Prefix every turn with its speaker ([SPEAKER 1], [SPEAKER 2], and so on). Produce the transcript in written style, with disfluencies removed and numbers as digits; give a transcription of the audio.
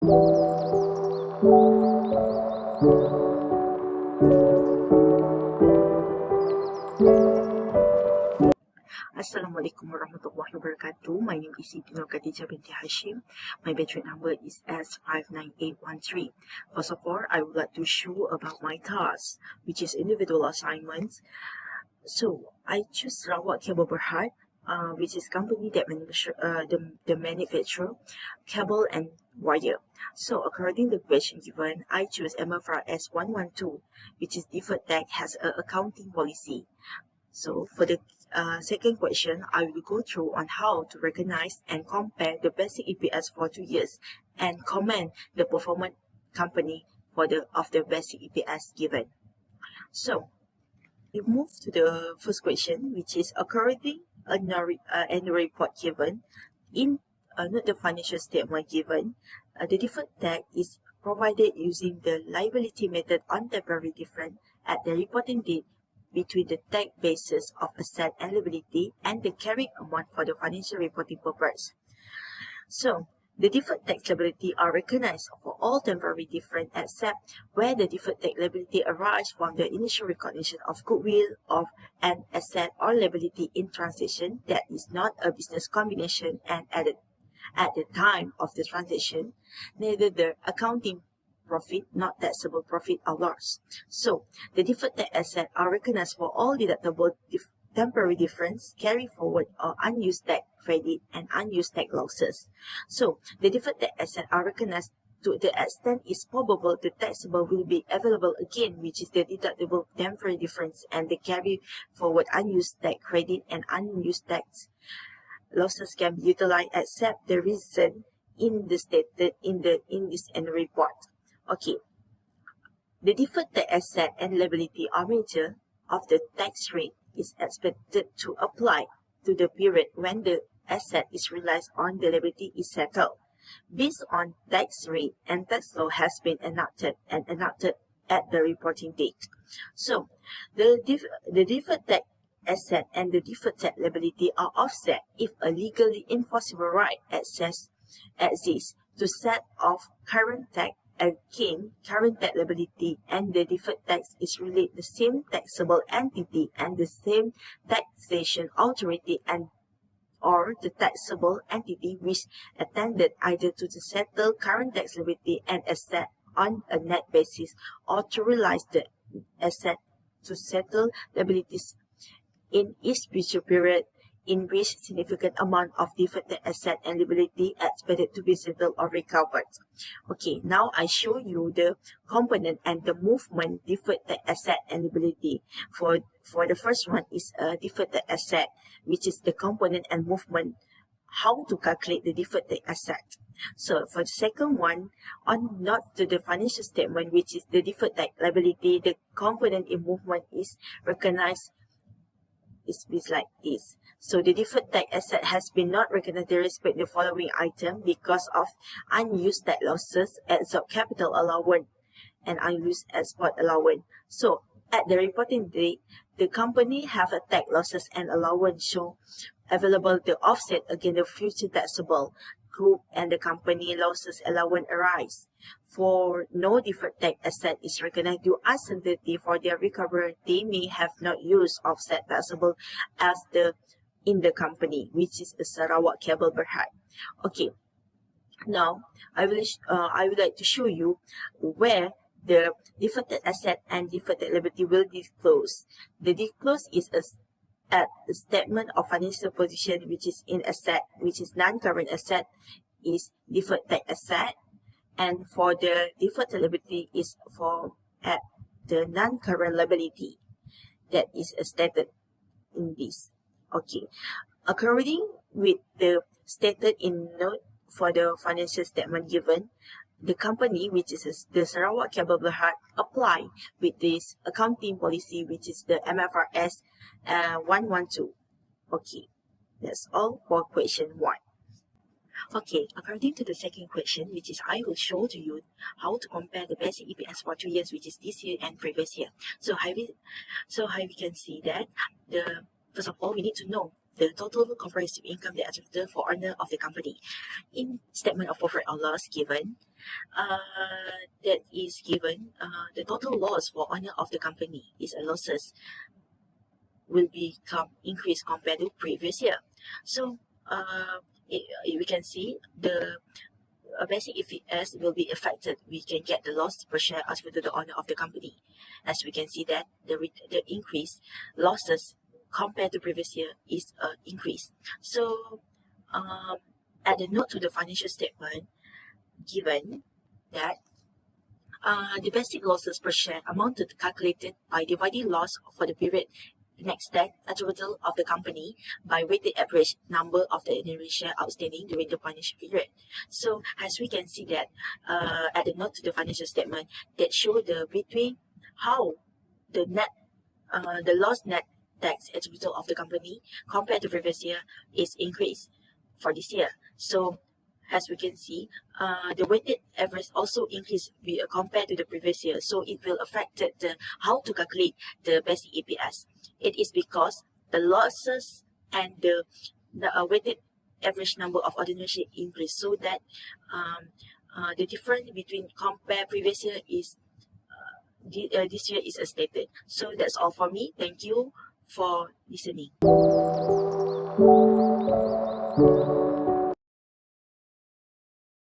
[SPEAKER 1] Assalamualaikum warahmatullahi wabarakatuh. My name is Siti Nur Khadijah binti Hashim. My batch number is S59813. First of all, I would like to show about my task, which is individual assignments. So I choose Sarawak Cable Berhad, which is company that manufacture cable and wire. So according to the question given, I choose MFRS S112, which is deferred tax has an accounting policy. So for the second question, I will go through on how to recognize and compare the basic EPS for 2 years and comment the performance company for the basic EPS given. So we move to the first question, which is according annual report given in not the financial statement given, the deferred tax is provided using the liability method on temporary difference at the reporting date between the tax basis of asset and liability and the carrying amount for the financial reporting purpose. So, the deferred tax liability are recognized for all temporary difference except where the deferred tax liability arises from the initial recognition of goodwill of an asset or liability in transaction that is not a business combination, and at the time of the transaction, neither the accounting profit, not taxable profit or loss. So, the deferred tax assets are recognized for all deductible temporary difference, carry forward or unused tax credit and unused tax losses. So, the deferred tax assets are recognized to the extent it's probable the taxable will be available again, which is the deductible temporary difference, and the carry forward unused tax credit and unused tax losses can be utilized except the reason in the stated in this annual report. Okay, the deferred tax asset and liability are measure of the tax rate is expected to apply to the period when the asset is realized on the liability is settled, based on tax rate and tax law has been enacted at the reporting date. So, the deferred tax asset and the deferred tax liability are offset if a legally enforceable right exists to set off current tax again current tax liability, and the deferred tax is related the same taxable entity and the same taxation authority and or the taxable entity which attended either to settle current tax liability and asset on a net basis or to realize the asset to settle liabilities in each future period in which significant amount of deferred tax asset and liability expected to be settled or recovered. Okay, now I show you the component and the movement deferred tax asset and liability. For the first one is a deferred tax asset, which is the component and movement, how to calculate the deferred tax asset. So for the second one, on not to the financial statement, which is the deferred tax liability, the component in movement is recognized is like this. So the deferred tax asset has been not recognized in respect to the following item because of unused tax losses, absorbed capital allowance, and unused export allowance. So at the reporting date, the company have a tax losses and allowance show available to offset against the future taxable group, and the company losses allowance arise. For no deferred tax asset is recognized due uncertainty for their recovery, they may have not used offset taxable as in the company, which is the Sarawak Cable Berhad. Okay, now I would like to show you where the deferred tax asset and deferred tax liability will disclose. The disclose is at the statement of financial position, which is in asset, which is non-current asset, is deferred tax asset, and for the deferred tax liability is for at the non-current liability that is stated in this. Okay, according with the stated in note for the financial statement given, the company, which is the Sarawak Cable Berhad, apply with this accounting policy, which is the MFRS 112. Okay, that's all for question 1. Okay, according to the second question, which is I will show to you how to compare the basic EPS for 2 years, which is this year and previous year. So how we can see that first of all we need to know the total comprehensive income that attributable for owner of the company. In statement of profit or loss given, the total loss for owner of the company is a losses will become increased compared to previous year. So we can see the basic EPS will be affected. We can get the loss per share attributed to the owner of the company. As we can see that the increased losses compared to previous year is increased. So add a note to the financial statement given that the basic losses per share amounted calculated by dividing loss for the period next step attributable of the company by weighted average number of the ordinary share outstanding during the financial period. So as we can see that add a note to the financial statement that show the between how the loss net tax attributable of the company compared to previous year is increased for this year. So as we can see, the weighted average also increased compared to the previous year. So it will affect the how to calculate the basic EPS. It is because the losses and the weighted average number of ordinary shares increase, so that the difference between compare previous year is this year is stated. So that's all for me. Thank you for listening.